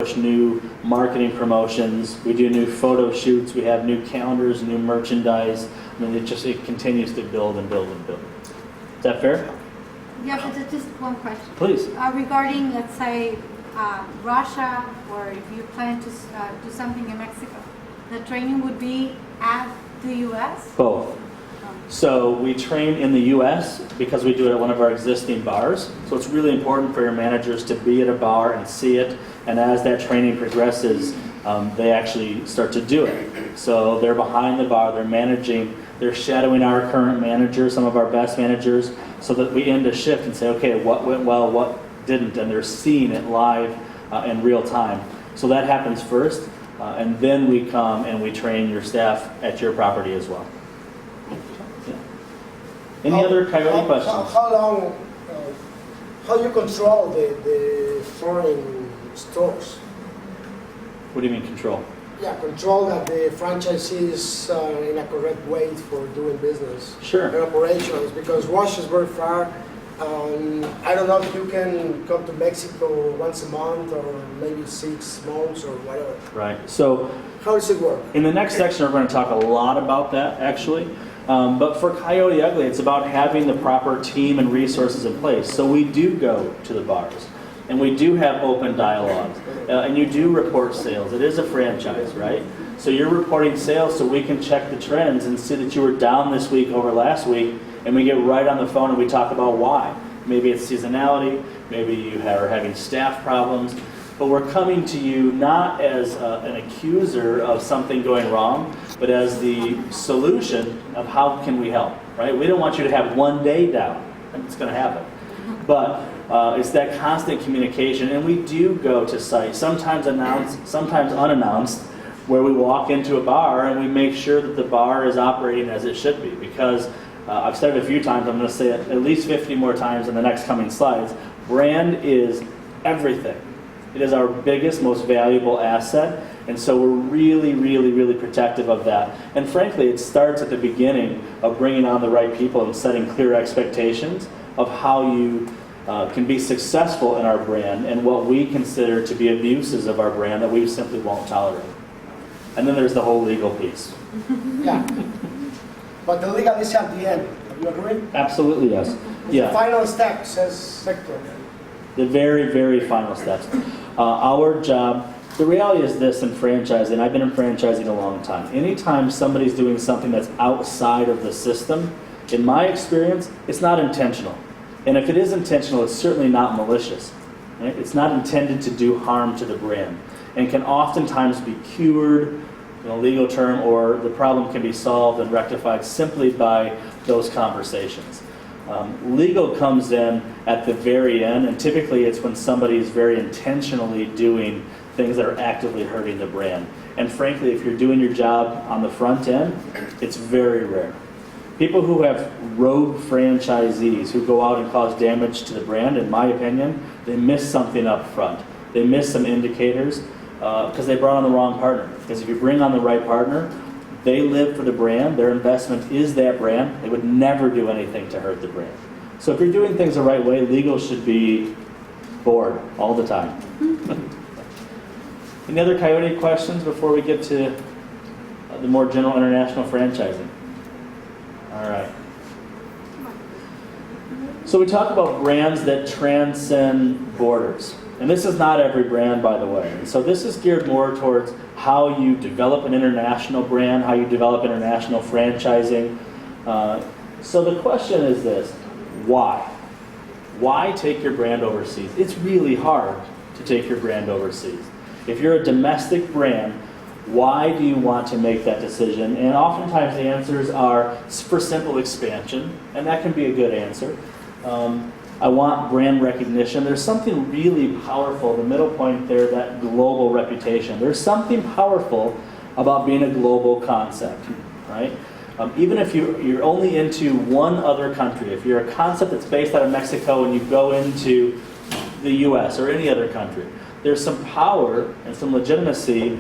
push new marketing promotions. We do new photo shoots. We have new calendars, new merchandise. I mean, it continues to build and build and build. Is that fair? Yeah, but just one question. Please. Regarding, let's say, Russia, or if you plan to do something in Mexico, the training would be at the U.S.? Both. So we train in the U.S. because we do it at one of our existing bars. So it's really important for your managers to be at a bar and see it. And as that training progresses, they actually start to do it. So they're behind the bar, they're managing, they're shadowing our current managers, some of our best managers, so that we end a shift and say, okay, what went well, what didn't, and they're seeing it live in real time. So that happens first, and then we come and we train your staff at your property as well. Yeah. Any other Coyote questions? How long, how you control the foreign stores? What do you mean control? Yeah, control that the franchisees in a correct way for doing business. Sure. And operations, because Russia is very far. I don't know if you can come to Mexico once a month or maybe 6 months or whatever. Right. So how does it work? in the next section, we're going to talk a lot about that, actually. But for Coyote Ugly, it's about having the proper team and resources in place. So we do go to the bars, and we do have open dialogues, and you do report sales. It is a franchise, right? So you're reporting sales so we can check the trends and see that you were down this week over last week, and we get right on the phone and we talk about why. Maybe it's seasonality, maybe you are having staff problems, but we're coming to you not as an accuser of something going wrong, but as the solution of how can we help, right? We don't want you to have one day down, and it's going to happen. But it's that constant communication, and we do go to sites, sometimes announced, sometimes unannounced, where we walk into a bar and we make sure that the bar is operating as it should be, because I've said it a few times, I'm going to say it at least 50 more times in the next coming slides. Brand is everything. It is our biggest, most valuable asset, and so we're really, really, really protective of that. And frankly, it starts at the beginning of bringing on the right people and setting clear expectations of how you can be successful in our brand and what we consider to be abuses of our brand that we simply won't tolerate. And then there's the whole legal piece. Yeah. But the legal is at the end. Do you agree? Absolutely, yes. The final step, says sector. The very, very final steps. Our job, the reality is this in franchising, I've been in franchising a long time. Anytime somebody's doing something that's outside of the system, in my experience, it's not intentional. And if it is intentional, it's certainly not malicious. Right? It's not intended to do harm to the brand, and can oftentimes be cured, in a legal term, or the problem can be solved and rectified simply by those conversations. Legal comes in at the very end, and typically it's when somebody is very intentionally doing things that are actively hurting the brand. And frankly, if you're doing your job on the front end, it's very rare. People who have rogue franchisees who go out and cause damage to the brand, in my opinion, they miss something up front. They miss some indicators because they brought on the wrong partner. Because if you bring on the right partner, they live for the brand, their investment is that brand, they would never do anything to hurt the brand. So if you're doing things the right way, legal should be bored all the time. Any other Coyote questions before we get to the more general international franchising? All right. So we talk about brands that transcend borders. And this is not every brand, by the way. And so this is geared more towards how you develop an international brand, how you develop international franchising. So the question is this: why? Why take your brand overseas? It's really hard to take your brand overseas. If you're a domestic brand, why do you want to make that decision? And oftentimes the answers are for simple expansion, and that can be a good answer. I want brand recognition. There's something really powerful, the middle point there, that global reputation. There's something powerful about being a global concept, right? Even if you're only into one other country, if you're a concept that's based out of Mexico and you go into the US or any other country, there's some power and some legitimacy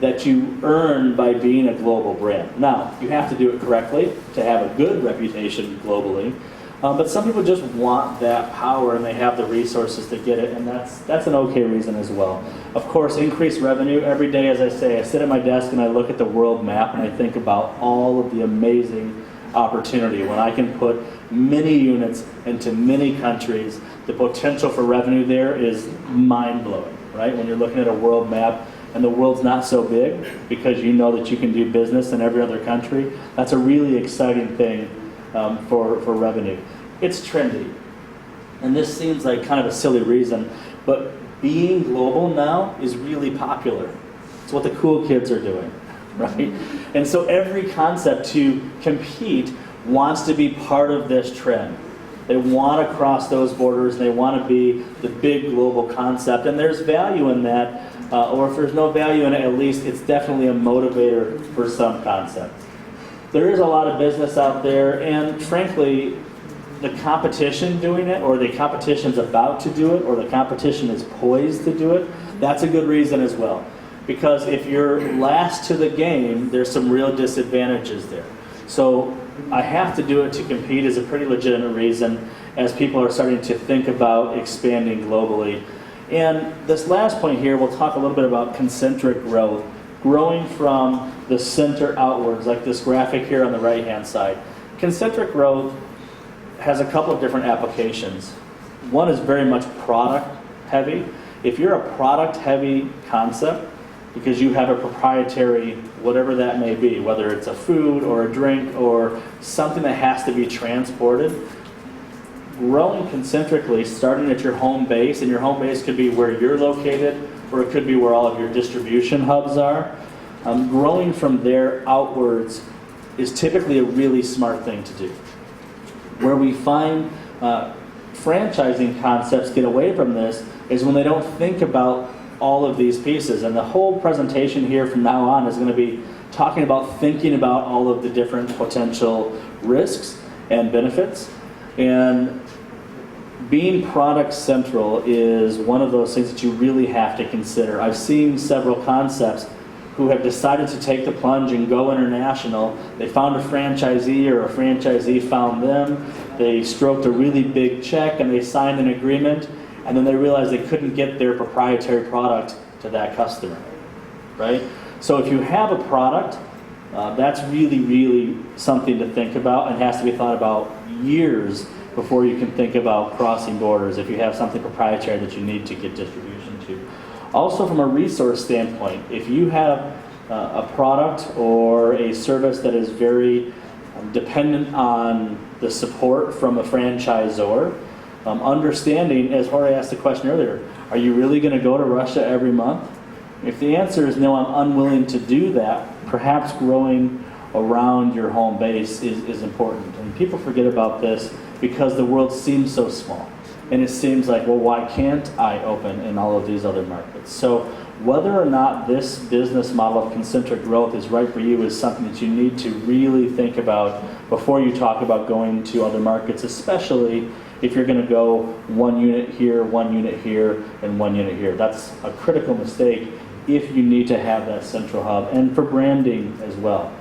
that you earn by being a global brand. Now, you have to do it correctly to have a good reputation globally. But some people just want that power and they have the resources to get it, and that's an okay reason as well. Of course, increased revenue. Every day, as I say, I sit at my desk and I look at the world map and I think about all of the amazing opportunity. When I can put many units into many countries, the potential for revenue there is mind-blowing, right? When you're looking at a world map and the world's not so big because you know that you can do business in every other country, that's a really exciting thing for revenue. It's trendy. And this seems like kind of a silly reason, but being global now is really popular. It's what the cool kids are doing, right? And so every concept to compete wants to be part of this trend. They want to cross those borders, and they want to be the big global concept, and there's value in that, or if there's no value in it, at least it's definitely a motivator for some concepts. There is a lot of business out there, and frankly, the competition doing it, or the competition's about to do it, or the competition is poised to do it, that's a good reason as well. Because if you're last to the game, there's some real disadvantages there. So I have to do it to compete is a pretty legitimate reason as people are starting to think about expanding globally. And this last point here, we'll talk a little bit about concentric growth, growing from the center outwards, like this graphic here on the right-hand side. Concentric growth has a couple of different applications. One is very much product heavy. If you're a product heavy concept, because you have a proprietary, whatever that may be, whether it's a food or a drink or something that has to be transported, growing concentrically, starting at your home base, and your home base could be where you're located, or it could be where all of your distribution hubs are. Growing from there outwards is typically a really smart thing to do. Where we find franchising concepts get away from this is when they don't think about all of these pieces. And the whole presentation here from now on is going to be talking about thinking about all of the different potential risks and benefits. And being product central is one of those things that you really have to consider. I've seen several concepts who have decided to take the plunge and go international. They found a franchisee, or a franchisee found them. They stroked a really big check and they signed an agreement, and then they realized they couldn't get their proprietary product to that customer, right? So if you have a product, that's really, really something to think about, and has to be thought about years before you can think about crossing borders if you have something proprietary that you need to get distribution to. Also, from a resource standpoint, if you have a product or a service that is very dependent on the support from a franchisor, understanding, as Jorge asked the question earlier, are you really going to go to Russia every month? If the answer is no, I'm unwilling to do that, perhaps growing around your home base is important. And people forget about this because the world seems so small. And it seems like, well, why can't I open in all of these other markets? So whether or not this business model of concentric growth is right for you is something that you need to really think about before you talk about going to other markets, especially if you're going to go 1 unit here, 1 unit here, and 1 unit here. That's a critical mistake if you need to have that central hub, and for branding as well.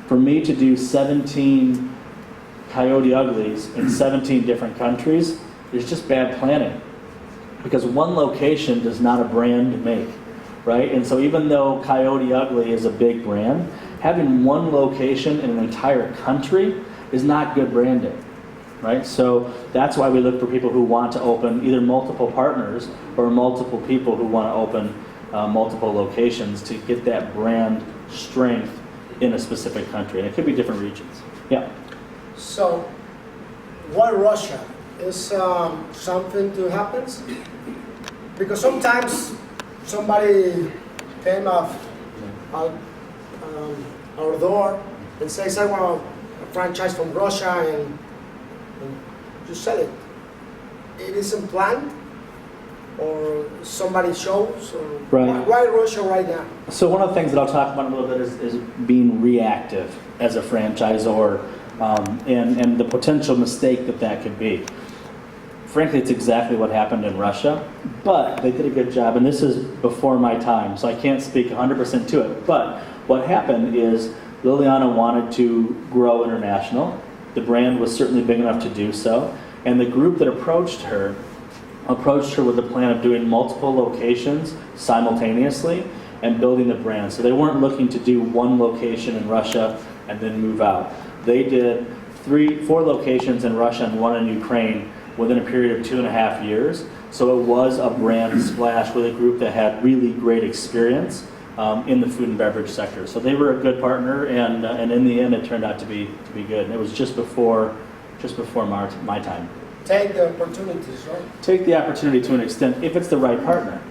For me to do 17 Coyote Uglies in 17 different countries is just bad planning, because one location does not a brand make, right? And so even though Coyote Ugly is a big brand, having one location in an entire country is not good branding, right? So that's why we look for people who want to open either multiple partners or multiple people who want to open multiple locations to get that brand strength in a specific country. And it could be different regions. Yeah. So, why Russia? Is something to happen? Because sometimes somebody came out our door and says, I want a franchise from Russia, and you sell it. It isn't planned, or somebody shows, or right. Why Russia right now? So one of the things that I'll talk about in a little bit is being reactive as a franchisor, and the potential mistake that could be. Frankly, it's exactly what happened in Russia, but they did a good job, and this is before my time, so I can't speak 100% to it. But what happened is Liliana wanted to grow international. The brand was certainly big enough to do so. And the group that approached her with a plan of doing multiple locations simultaneously and building the brand. So they weren't looking to do one location in Russia and then move out. They did 4 locations in Russia and 1 in Ukraine within a period of 2.5 years. So it was a brand splash with a group that had really great experience in the food and beverage sector. So they were a good partner, and in the end, it turned out to be good. And it was just before my time. Take the opportunities, right? Take the opportunity to an extent if it's the right partner.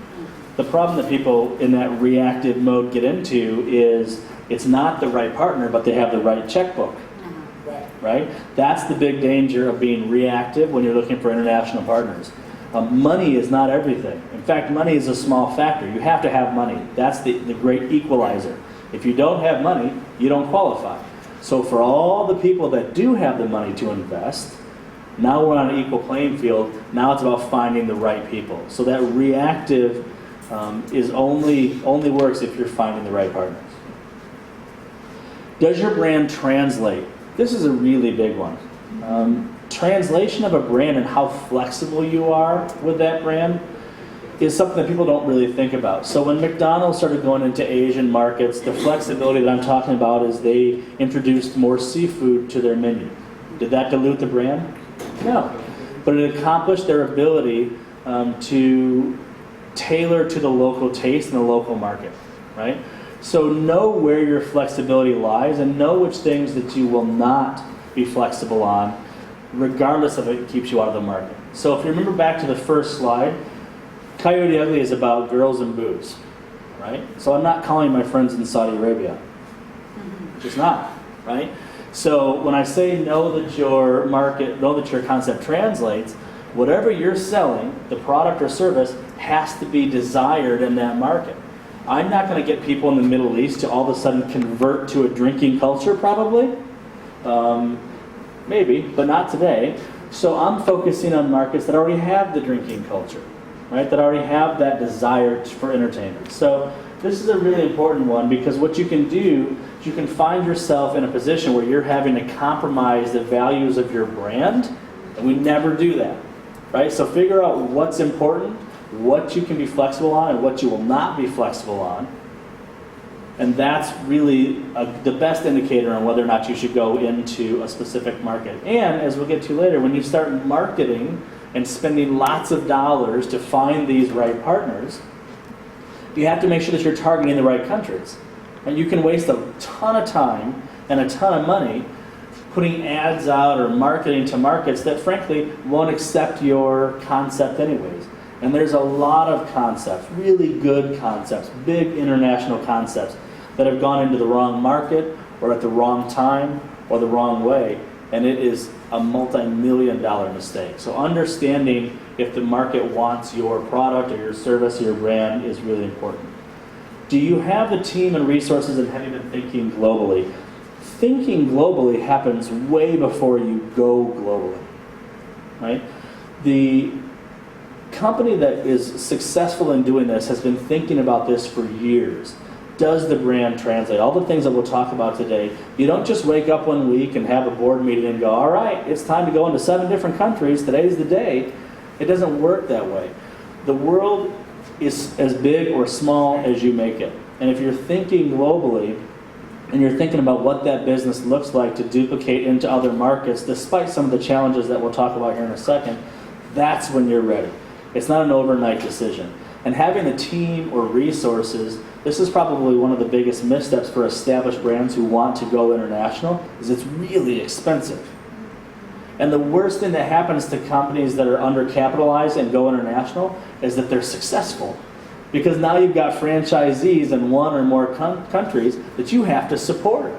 The problem that people in that reactive mode get into is it's not the right partner, but they have the right checkbook. Right? That's the big danger of being reactive when you're looking for international partners. Money is not everything. In fact, money is a small factor. You have to have money. That's the great equalizer. If you don't have money, you don't qualify. So for all the people that do have the money to invest, now we're on an equal playing field. Now it's about finding the right people. So that reactive is only works if you're finding the right partners. Does your brand translate? This is a really big one. Translation of a brand and how flexible you are with that brand is something that people don't really think about. So when McDonald's started going into Asian markets, the flexibility that I'm talking about is they introduced more seafood to their menu. Did that dilute the brand? No. But it accomplished their ability to tailor to the local taste and the local market, right? So know where your flexibility lies and know which things that you will not be flexible on, regardless of if it keeps you out of the market. So if you remember back to the first slide, Coyote Ugly is about girls and boobs, right? So I'm not calling my friends in Saudi Arabia. Just not, right? So when I say know that your market, know that your concept translates, whatever you're selling, the product or service, has to be desired in that market. I'm not going to get people in the Middle East to all of a sudden convert to a drinking culture, probably. Maybe, but not today. So I'm focusing on markets that already have the drinking culture, right? That already have that desire for entertainment. So this is a really important one because what you can do is you can find yourself in a position where you're having to compromise the values of your brand, and we never do that, right? So figure out what's important, what you can be flexible on and what you will not be flexible on. And that's really the best indicator on whether or not you should go into a specific market. And as we'll get to later, when you start marketing and spending lots of dollars to find these right partners, you have to make sure that you're targeting the right countries. And you can waste a ton of time and a ton of money putting ads out or marketing to markets that frankly won't accept your concept anyways. And there's a lot of concepts, really good concepts, big international concepts that have gone into the wrong market or at the wrong time or the wrong way. And it is a multi-million-dollar mistake. So understanding if the market wants your product or your service or your brand is really important. Do you have the team and resources and have you been thinking globally? Thinking globally happens way before you go globally, right? The company that is successful in doing this has been thinking about this for years. Does the brand translate? All the things that we'll talk about today. You don't just wake up one week and have a board meeting and go, all right, it's time to go into 7 different countries. Today's the day. It doesn't work that way. The world is as big or small as you make it. And if you're thinking globally and you're thinking about what that business looks like to duplicate into other markets, despite some of the challenges that we'll talk about here in a second, that's when you're ready. It's not an overnight decision. And having a team or resources, this is probably one of the biggest missteps for established brands who want to go international, is it's really expensive. And the worst thing that happens to companies that are undercapitalized and go international is that they're successful. Because now you've got franchisees in 1 or more countries that you have to support.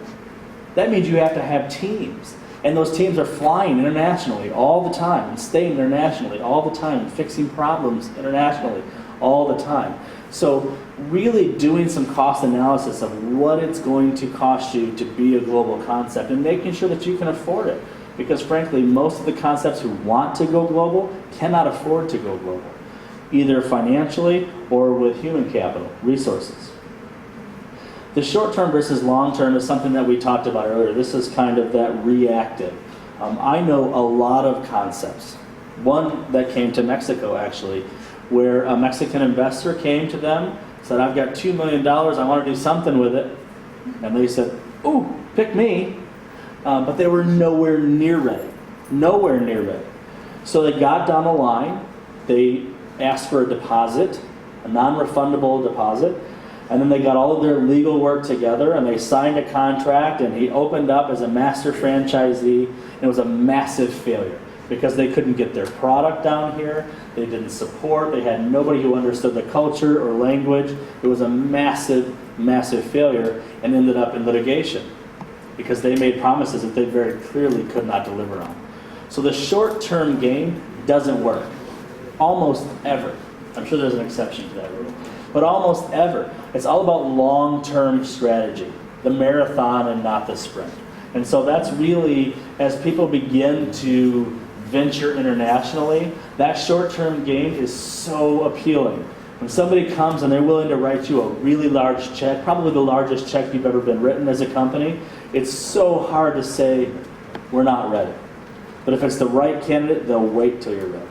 That means you have to have teams. And those teams are flying internationally all the time and staying internationally all the time and fixing problems internationally all the time. So really doing some cost analysis of what it's going to cost you to be a global concept and making sure that you can afford it. Because frankly, most of the concepts who want to go global cannot afford to go global, either financially or with human capital, resources. The short-term versus long-term is something that we talked about earlier. This is kind of that reactive. I know a lot of concepts. One that came to Mexico, actually, where a Mexican investor came to them, said, I've got $2 million, I want to do something with it. And they said, ooh, pick me. But they were nowhere near ready. Nowhere near ready. So they got down the line, they asked for a deposit, a non-refundable deposit, and then they got all of their legal work together and they signed a contract, and he opened up as a master franchisee, and it was a massive failure because they couldn't get their product down here, they didn't support, they had nobody who understood the culture or language. It was a massive, massive failure and ended up in litigation because they made promises that they very clearly could not deliver on. So the short-term game doesn't work, almost ever. I'm sure there's an exception to that rule, but almost ever. It's all about long-term strategy, the marathon and not the sprint. And so that's really, as people begin to venture internationally, that short-term game is so appealing. When somebody comes and they're willing to write you a really large check, probably the largest check you've ever been written as a company, it's so hard to say, we're not ready. But if it's the right candidate, they'll wait till you're ready.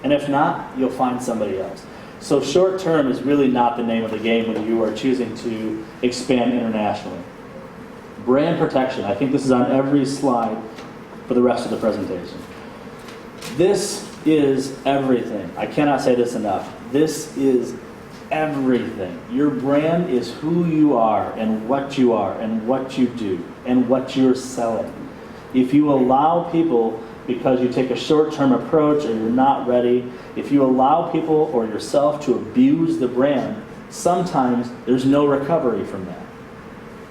And if not, you'll find somebody else. So short term is really not the name of the game when you are choosing to expand internationally. Brand protection. I think this is on every slide for the rest of the presentation. This is everything. I cannot say this enough. This is everything. Your brand is who you are and what you do and what you're selling. If you allow people, because you take a short-term approach or you're not ready, if you allow people or yourself to abuse the brand, sometimes there's no recovery from that.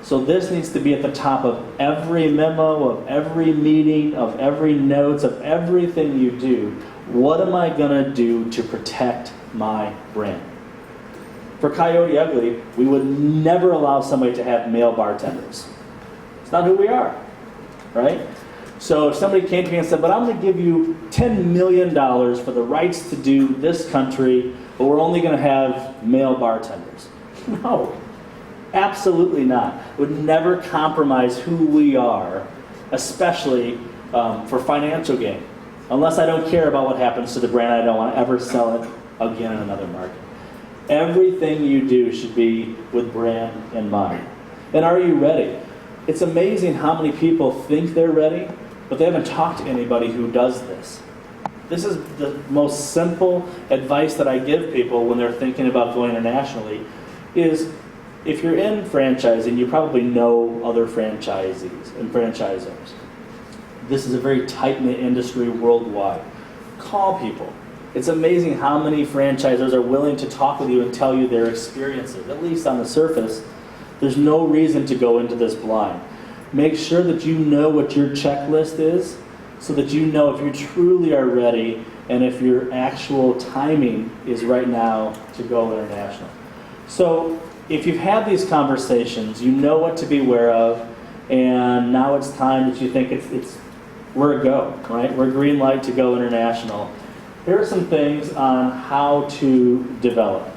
So this needs to be at the top of every memo, of every meeting, of every notes, of everything you do. What am I going to do to protect my brand? For Coyote Ugly, we would never allow somebody to have male bartenders. It's not who we are, right? So if somebody came to me and said, but I'm going to give you $10 million for the rights to do this country, but we're only going to have male bartenders. No, absolutely not. Would never compromise who we are, especially for financial gain. Unless I don't care about what happens to the brand, I don't want to ever sell it again in another market. Everything you do should be with brand in mind. And are you ready? It's amazing how many people think they're ready, but they haven't talked to anybody who does this. This is the most simple advice that I give people when they're thinking about going internationally, is if you're in franchising, you probably know other franchisees and franchisors. This is a very tight-knit industry worldwide. Call people. It's amazing how many franchisors are willing to talk with you and tell you their experiences, at least on the surface. There's no reason to go into this blind. Make sure that you know what your checklist is so that you know if you truly are ready and if your actual timing is right now to go international. So if you've had these conversations, you know what to be aware of, and now it's time that you think we're a go, right? We're green light to go international. Here are some things on how to develop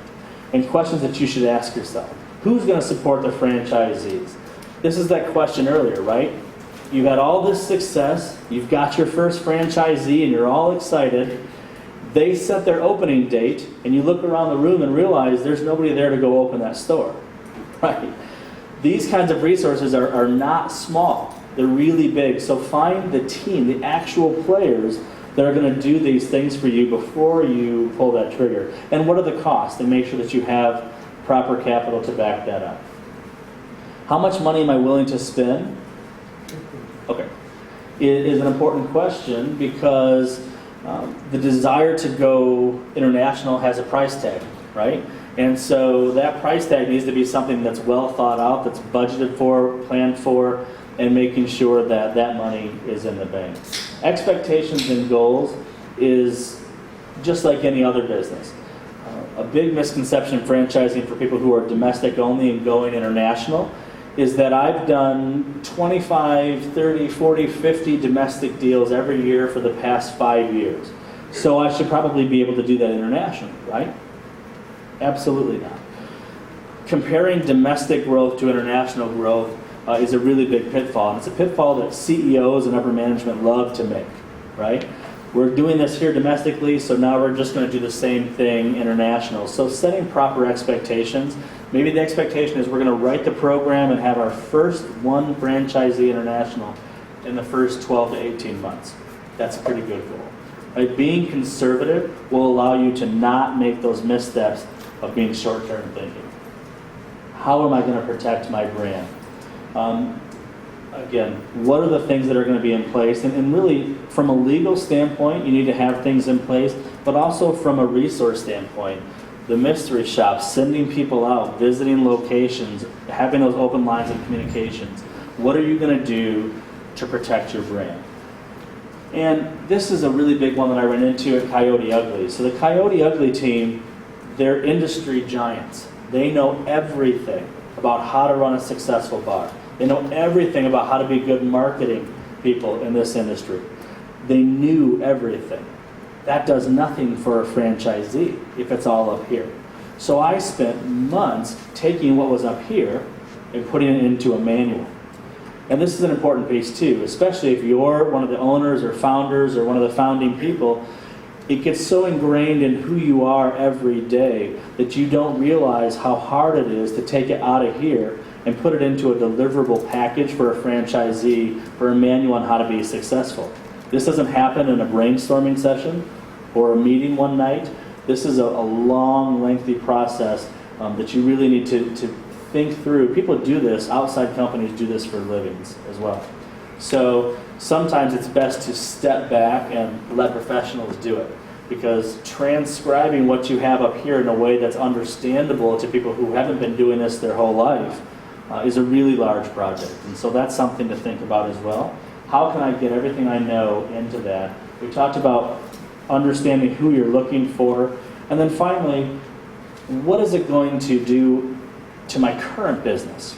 and questions that you should ask yourself. Who's going to support the franchisees? This is that question earlier, right? You've had all this success, you've got your first franchisee and you're all excited. They set their opening date and you look around the room and realize there's nobody there to go open that store, right? These kinds of resources are not small, they're really big. So find the team, the actual players that are going to do these things for you before you pull that trigger. And what are the costs? And make sure that you have proper capital to back that up. How much money am I willing to spend? Okay. It is an important question because the desire to go international has a price tag, right? And so that price tag needs to be something that's well thought out, that's budgeted for, planned for, and making sure that that money is in the bank. Expectations and goals is just like any other business. A big misconception in franchising for people who are domestic only and going international is that I've done 25, 30, 40, 50 domestic deals every year for the past 5 years. So I should probably be able to do that internationally, right? Absolutely not. Comparing domestic growth to international growth, is a really big pitfall. And it's a pitfall that CEOs and upper management love to make, right? We're doing this here domestically, so now we're just going to do the same thing international. So setting proper expectations. Maybe the expectation is we're going to write the program and have our first one franchisee international in the first 12 to 18 months. That's a pretty good goal. Right? Being conservative will allow you to not make those missteps of being short-term thinking. How am I going to protect my brand? Again, what are the things that are going to be in place? And really, from a legal standpoint, you need to have things in place, but also from a resource standpoint. The mystery shops, sending people out, visiting locations, having those open lines of communications. What are you going to do to protect your brand? And this is a really big one that I ran into at Coyote Ugly. So the Coyote Ugly team, they're industry giants. They know everything about how to run a successful bar. They know everything about how to be good marketing people in this industry. They knew everything. That does nothing for a franchisee if it's all up here. So I spent months taking what was up here and putting it into a manual. And this is an important piece too, especially if you're one of the owners or founders or one of the founding people. It gets so ingrained in who you are every day that you don't realize how hard it is to take it out of here and put it into a deliverable package for a franchisee, for a manual on how to be successful. This doesn't happen in a brainstorming session or a meeting one night. This is a long, lengthy process that you really need to think through. People do this, outside companies do this for livings as well. So sometimes it's best to step back and let professionals do it, because transcribing what you have up here in a way that's understandable to people who haven't been doing this their whole life is a really large project. And so that's something to think about as well. How can I get everything I know into that? We talked about understanding who you're looking for. And then finally, what is it going to do to my current business?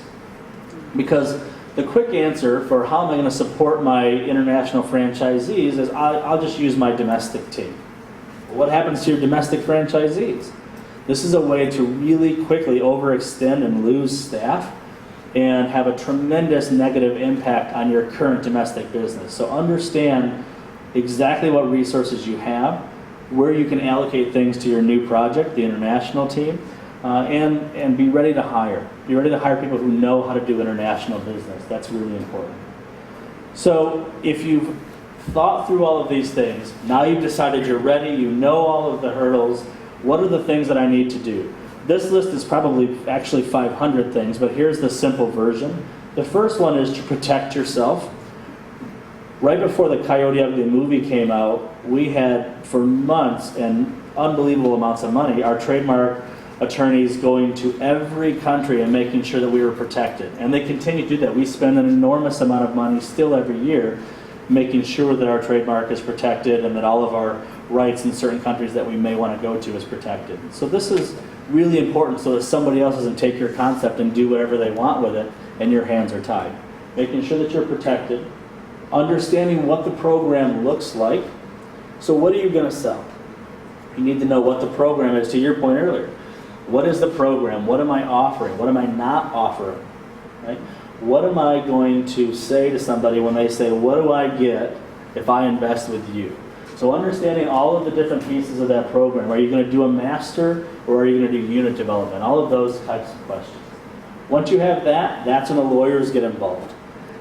Because the quick answer for how am I going to support my international franchisees is I'll just use my domestic team. What happens to your domestic franchisees? This is a way to really quickly overextend and lose staff and have a tremendous negative impact on your current domestic business. So understand exactly what resources you have, where you can allocate things to your new project, the international team, and be ready to hire. Be ready to hire people who know how to do international business. That's really important. So if you've thought through all of these things, now you've decided you're ready, you know all of the hurdles, what are the things that I need to do? This list is probably actually 500 things, but here's the simple version. The first one is to protect yourself. Right before the Coyote Ugly movie came out, we had, for months and unbelievable amounts of money, our trademark attorneys going to every country and making sure that we were protected. And they continue to do that. We spend an enormous amount of money still every year making sure that our trademark is protected and that all of our rights in certain countries that we may want to go to is protected. So this is really important so that somebody else doesn't take your concept and do whatever they want with it and your hands are tied. Making sure that you're protected. Understanding what the program looks like. So what are you going to sell? You need to know what the program is, to your point earlier. What is the program? What am I offering? What am I not offering? Right? What am I going to say to somebody when they say, what do I get if I invest with you? So understanding all of the different pieces of that program. Are you going to do a master or are you going to do unit development? All of those types of questions. Once you have that, that's when the lawyers get involved.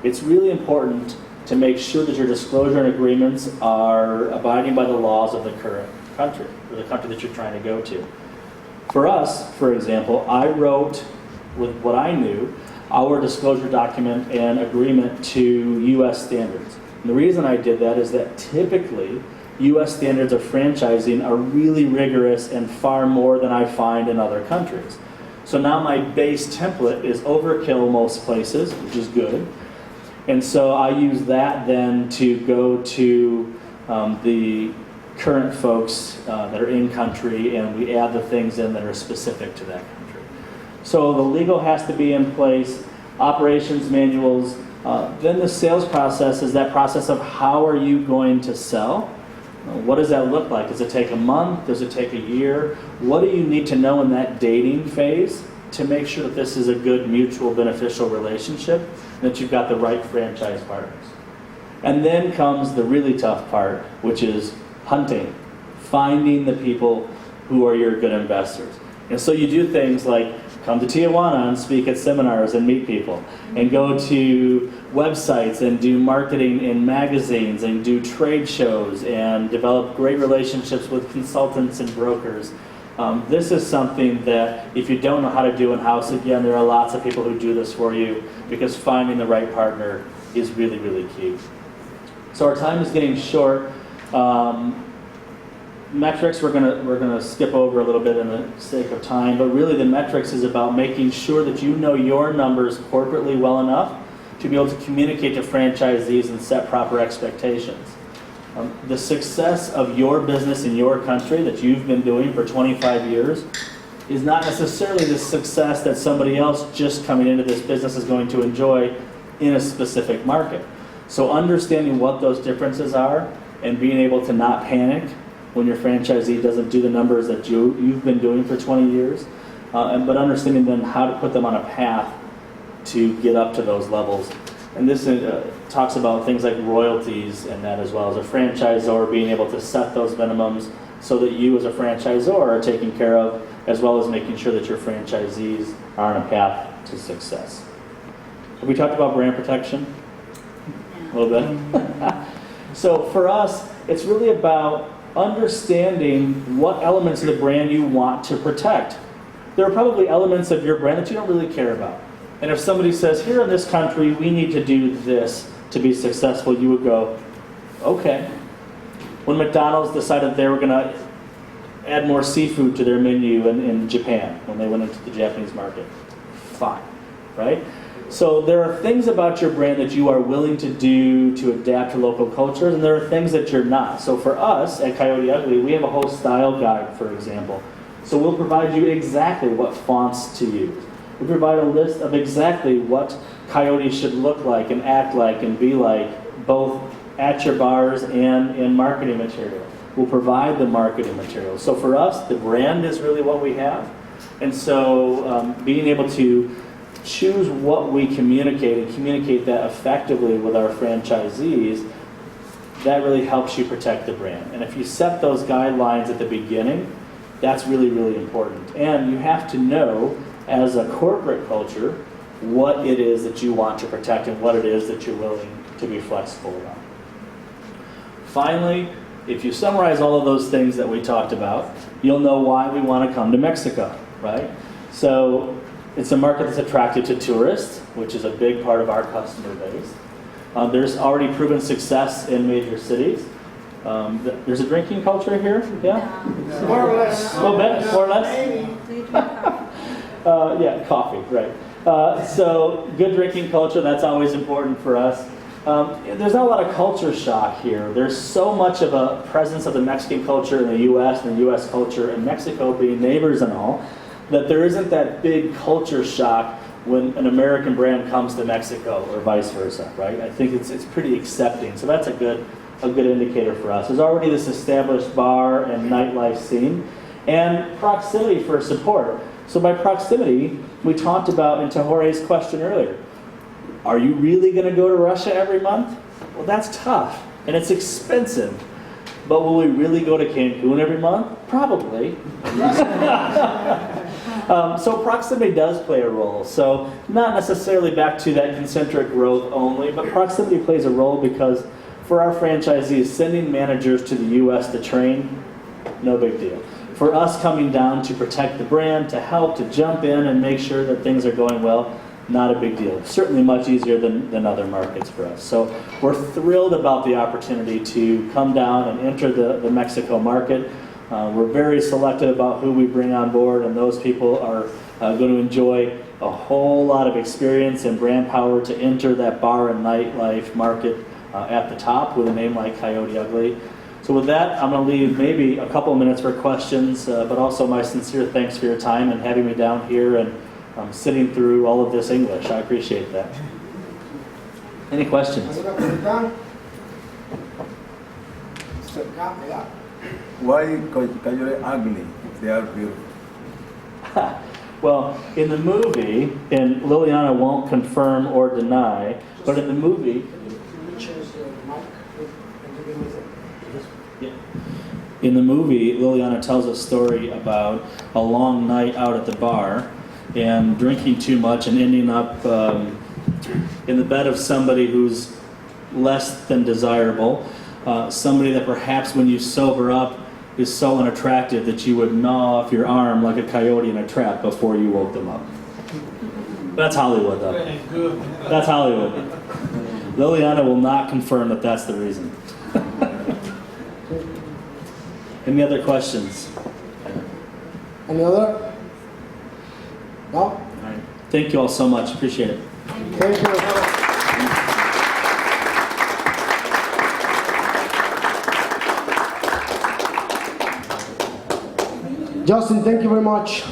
It's really important to make sure that your disclosure and agreements are abiding by the laws of the current country, or the country that you're trying to go to. For us, for example, I wrote, with what I knew, our disclosure document and agreement to U.S. standards. And the reason I did that is that typically U.S. standards of franchising are really rigorous and far more than I find in other countries. So now my base template is overkill most places, which is good. And so I use that then to go to the current folks that are in country, and we add the things in that are specific to that country. So the legal has to be in place, operations manuals, then the sales process is that process of how are you going to sell? What does that look like? Does it take a month? Does it take a year? What do you need to know in that dating phase to make sure that this is a good mutual beneficial relationship, and that you've got the right franchise partners. And then comes the really tough part, which is hunting, finding the people who are your good investors. And so you do things like come to Tijuana and speak at seminars and meet people, and go to websites and do marketing in magazines and do trade shows and develop great relationships with consultants and brokers. This is something that if you don't know how to do in-house, again, there are lots of people who do this for you, because finding the right partner is really, really key. So our time is getting short. Metrics we're gonna skip over a little bit in the sake of time, but really the metrics is about making sure that you know your numbers corporately well enough to be able to communicate to franchisees and set proper expectations. The success of your business in your country that you've been doing for 25 years is not necessarily the success that somebody else just coming into this business is going to enjoy in a specific market. So understanding what those differences are and being able to not panic when your franchisee doesn't do the numbers that you've been doing for 20 years, but understanding then how to put them on a path to get up to those levels. And this talks about things like royalties and that, as well as a franchisor being able to set those minimums so that you as a franchisor are taken care of, as well as making sure that your franchisees are on a path to success. Have we talked about brand protection? A little bit. So for us, it's really about understanding what elements of the brand you want to protect. There are probably elements of your brand that you don't really care about. And if somebody says, here in this country, we need to do this to be successful, you would go, okay. When McDonald's decided they were going to add more seafood to their menu in Japan, when they went into the Japanese market, fine, right? So there are things about your brand that you are willing to do to adapt to local cultures, and there are things that you're not. So for us at Coyote Ugly, we have a whole style guide, for example. So we'll provide you exactly what fonts to use. We provide a list of exactly what Coyote should look like and act like and be like, both at your bars and in marketing material. We'll provide the marketing material. So for us, the brand is really what we have. And so being able to choose what we communicate and communicate that effectively with our franchisees, that really helps you protect the brand. And if you set those guidelines at the beginning, that's really, really important. And you have to know, as a corporate culture, what it is that you want to protect and what it is that you're willing to be flexible about. Finally, if you summarize all of those things that we talked about, you'll know why we want to come to Mexico, right? So it's a market that's attracted to tourists, which is a big part of our customer base. There's already proven success in major cities. There's a drinking culture here, yeah? More or less. A little bit, more or less? Do you drink coffee? Yeah, coffee, right. So good drinking culture, that's always important for us. There's not a lot of culture shock here. There's so much of a presence of the Mexican culture in the U.S. and the U.S. culture in Mexico, being neighbors and all, that there isn't that big culture shock when an American brand comes to Mexico or vice versa, right? I think it's pretty accepting. So that's a good indicator for us. There's already this established bar and nightlife scene, and proximity for support. So by proximity, we talked about, into Jorge's question earlier, are you really going to go to Russia every month? Well, that's tough, and it's expensive. But will we really go to Cancun every month? Probably. So proximity does play a role. So not necessarily back to that concentric growth only, but proximity plays a role because for our franchisees, sending managers to the U.S. to train, no big deal. For us coming down to protect the brand, to help, to jump in and make sure that things are going well, not a big deal. Certainly much easier than other markets for us. So we're thrilled about the opportunity to come down and enter the Mexico market. We're very selective about who we bring on board, and those people are going to enjoy a whole lot of experience and brand power to enter that bar and nightlife market at the top with a name like Coyote Ugly. So with that, I'm going to leave maybe a couple of minutes for questions, but also my sincere thanks for your time and having me down here and sitting through all of this English. I appreciate that. Any questions? Why Coyote Ugly? They are beautiful. Well, in the movie, and Liliana won't confirm or deny, but in the movie, Can you change the mic? And give me the- in the movie, Liliana tells a story about a long night out at the bar and drinking too much and ending up in the bed of somebody who's less than desirable, somebody that perhaps when you sober up is so unattractive that you would gnaw off your arm like a coyote in a trap before you woke them up. That's Hollywood, though. That's Hollywood. Liliana will not confirm that that's the reason. Any other questions? Any other? No? All right. Thank you all so much. Appreciate it. Thank you. Justin, thank you very much.